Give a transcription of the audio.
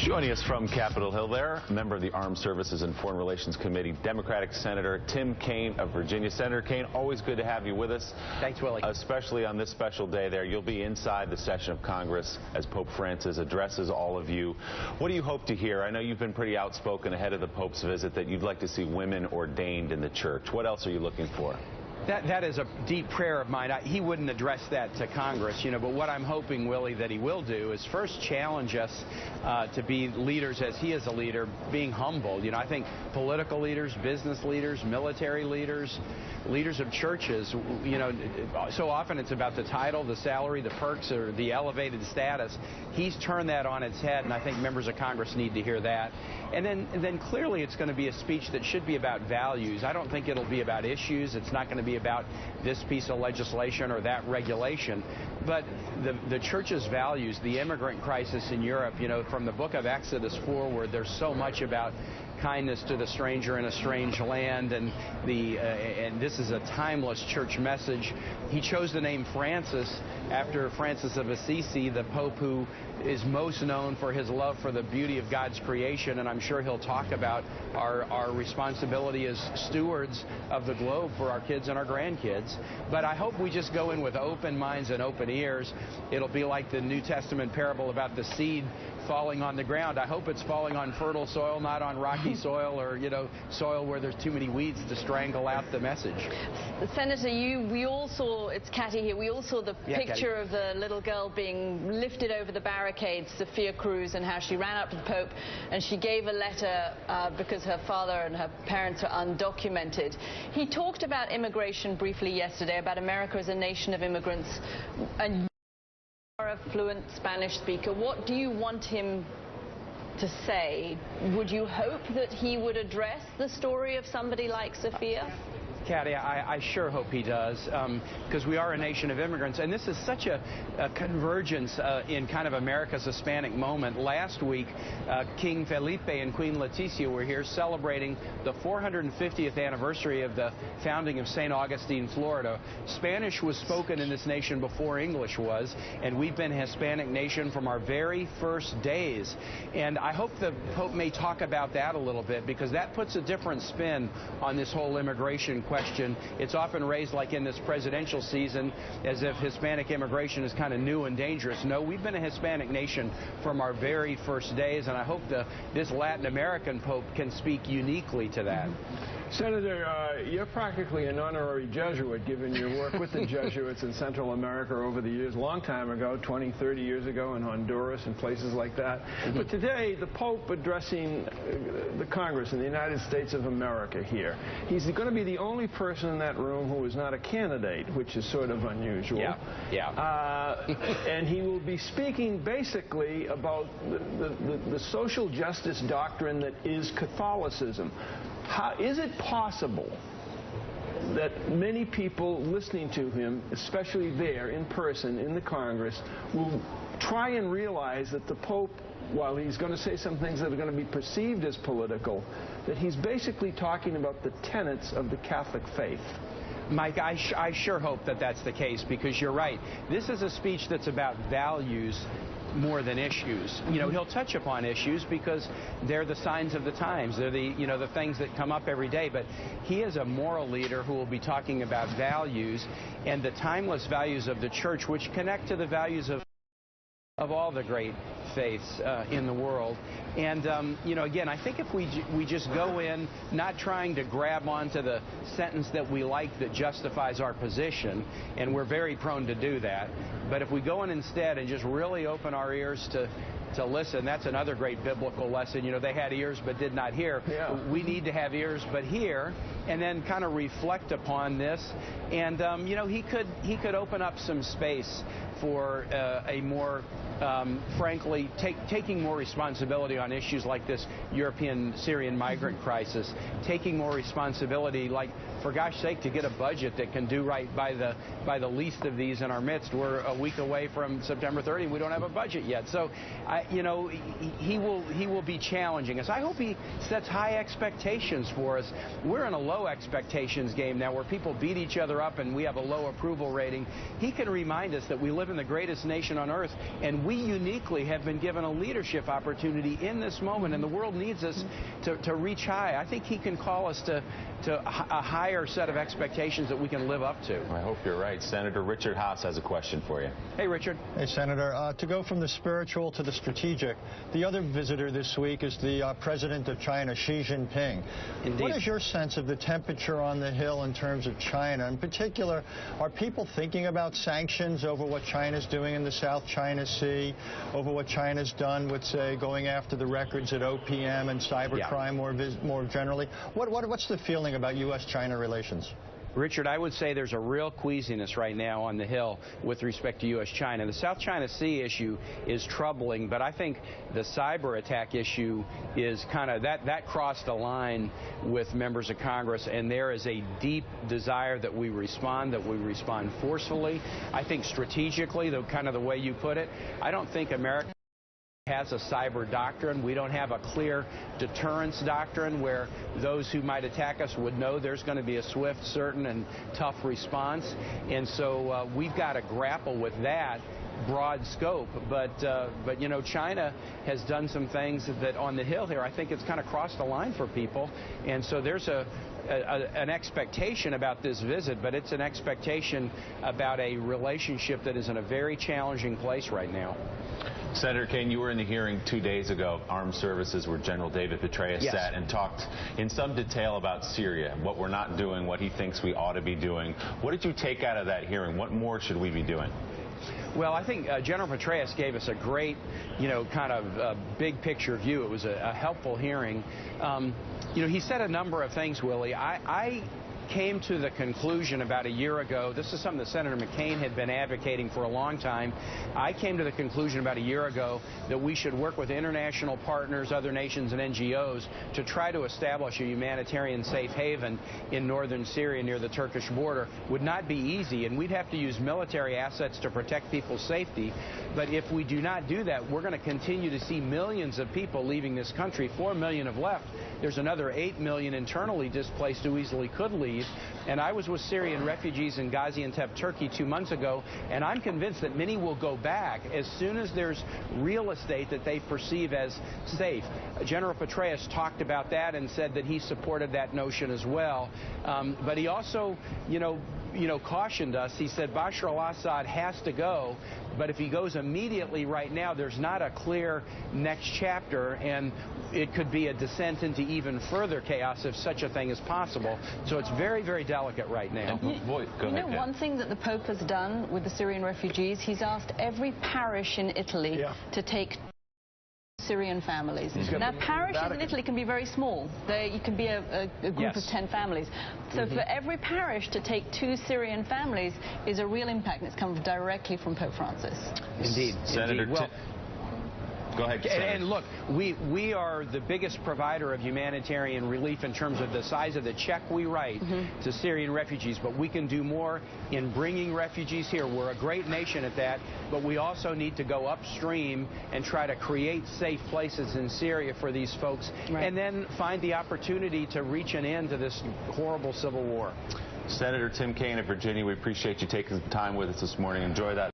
Joining us from Capitol Hill there, member of the Armed Services and Foreign Relations Committee, Democratic Senator Tim Kaine of Virginia. Senator Kaine, always good to have you with us. Thanks, Willie. Especially on this special day there. You'll be inside the session of Congress as Pope Francis addresses all of you. What do you hope to hear? I know you've been pretty outspoken ahead of the Pope's visit that you'd like to see women ordained in the church. What else are you looking for? That is a deep prayer of mine. He wouldn't address that to Congress, but what I'm hoping, Willie, that he will do is first challenge us to be leaders as he is a leader, being humble. I think political leaders, business leaders, military leaders, leaders of churches, so often it's about the title, the salary, the perks, or the elevated status. He's turned that on its head, and I think members of Congress need to hear that. And then clearly it's going to be a speech that should be about values. I don't think it'll be about issues. It's not going to be about this piece of legislation or that regulation. But the church's values, the immigrant crisis in Europe, from the book of Exodus forward, there's so much about kindness to the stranger in a strange land, and this is a timeless church message. He chose the name Francis after Francis of Assisi, the Pope who is most known for his love for the beauty of God's creation, and I'm sure he'll talk about our responsibility as stewards of the globe for our kids and our grandkids. But I hope we just go in with open minds and open ears. It'll be like the New Testament parable about the seed falling on the ground. I hope it's falling on fertile soil, not on rocky soil or, soil where there's too many weeds to strangle out the message. Senator, we all saw, it's Catty here, we all saw the picture of the little girl being lifted over the barricades, Sophia Cruz, and how she ran up to the Pope and she gave a letter because her father and her parents are undocumented. He talked about immigration briefly yesterday, about America as a nation of immigrants, and a fluent Spanish speaker. What do you want him to say? Would you hope that he would address the story of somebody like Sophia? Catty, I sure hope he does, because we are a nation of immigrants, and this is such a convergence in kind of America's Hispanic moment. Last week, King Felipe and Queen Letizia were here celebrating the 450th anniversary of the founding of St. Augustine, Florida. Spanish was spoken in this nation before English was, and we've been a Hispanic nation from our very first days. And I hope the Pope may talk about that a little bit, because that puts a different spin on this whole immigration question. It's often raised, like in this presidential season, as if Hispanic immigration is kind of new and dangerous. No, we've been a Hispanic nation from our very first days, and I hope this Latin American Pope can speak uniquely to that. Senator, you're practically an honorary Jesuit, given your work with the Jesuits in Central America over the years, long time ago, 20, 30 years ago in Honduras and places like that. But today, the Pope addressing the Congress in the United States of America here, he's going to be the only person in that room who is not a candidate, which is sort of unusual. And he will be speaking basically about the social justice doctrine that is Catholicism. How is it possible that many people listening to him, especially there in person in the Congress, will try and realize that the Pope, while he's going to say some things that are going to be perceived as political, that he's basically talking about the tenets of the Catholic faith? Mike, I sure hope that that's the case, because you're right. This is a speech that's about values more than issues. He'll touch upon issues because they're the signs of the times. They're the things that come up every day. But he is a moral leader who will be talking about values and the timeless values of the church, which connect to the values of all the great faiths in the world. And, again, I think if we just go in not trying to grab onto the sentence that we like that justifies our position, and we're very prone to do that, but if we go in instead and just really open our ears to listen, that's another great biblical lesson. They had ears but did not hear. Yeah. We need to have ears but hear, and then kind of reflect upon this. And, he could open up some space for a more, frankly, taking more responsibility on issues like this European Syrian migrant crisis, taking more responsibility, like, for gosh sake, to get a budget that can do right by the least of these in our midst. We're a week away from September 30, and we don't have a budget yet. So, he will be challenging us. I hope he sets high expectations for us. We're in a low expectations game now, where people beat each other up and we have a low approval rating. He can remind us that we live in the greatest nation on earth, and we uniquely have been given a leadership opportunity in this moment, and the world needs us to reach high. I think he can call us to a higher set of expectations that we can live up to. I hope you're right. Senator Richard Haas has a question for you. Hey, Richard. Hey, Senator. To go from the spiritual to the strategic, the other visitor this week is the President of China, Xi Jinping. Indeed. What is your sense of the temperature on the Hill in terms of China? In particular, are people thinking about sanctions over what China's doing in the South China Sea, over what China's done with, say, going after the records at OPM and cybercrime more generally? What's the feeling about U.S.-China relations? Richard, I would say there's a real queasiness right now on the Hill with respect to U.S.-China. The South China Sea issue is troubling, but I think the cyber attack issue is kind of, that crossed a line with members of Congress, and there is a deep desire that we respond forcefully. I think strategically, kind of the way you put it, I don't think America has a cyber doctrine. We don't have a clear deterrence doctrine where those who might attack us would know there's going to be a swift, certain, and tough response. And so we've got to grapple with that broad scope. But you know, China has done some things that on the Hill here, I think it's kind of crossed the line for people. And so there's an expectation about this visit, but it's an expectation about a relationship that is in a very challenging place right now. Senator Kaine, you were in the hearing 2 days ago, Armed Services, where General David Petraeus sat and talked in some detail about Syria, what we're not doing, what he thinks we ought to be doing. What did you take out of that hearing? What more should we be doing? Well, I think General Petraeus gave us a great, you know, kind of big picture view. It was a helpful hearing. You know, he said a number of things, Willie. I came to the conclusion about a year ago, this is something that Senator McCain had been advocating for a long time. I came to the conclusion about a year ago that we should work with international partners, other nations, and NGOs to try to establish a humanitarian safe haven in northern Syria near the Turkish border. Would not be easy, and we'd have to use military assets to protect people's safety. But if we do not do that, we're going to continue to see millions of people leaving this country. 4 million have left. There's another 8 million internally displaced who easily could leave. And I was with Syrian refugees in Gaziantep, Turkey 2 months ago, and I'm convinced that many will go back as soon as there's real estate that they perceive as safe. General Petraeus talked about that and said that he supported that notion as well. But he also, you know, cautioned us. He said Bashar al-Assad has to go, but if he goes immediately right now, there's not a clear next chapter, and it could be a descent into even further chaos if such a thing is possible. So it's very, very delicate right now. One thing that the Pope has done with the Syrian refugees, he's asked every parish in Italy to take Syrian families. Now, parishes in Italy can be very small. You can be a group of 10 families. So for every parish to take 2 Syrian families is a real impact, and it's come directly from Pope Francis. Indeed. Senator, well, go ahead. And look, we are the biggest provider of humanitarian relief in terms of the size of the check we write to Syrian refugees, but we can do more in bringing refugees here. We're a great nation at that, but we also need to go upstream and try to create safe places in Syria for these folks, and then find the opportunity to reach an end to this horrible civil war. Senator Tim Kaine of Virginia, we appreciate you taking some time with us this morning. Enjoy that.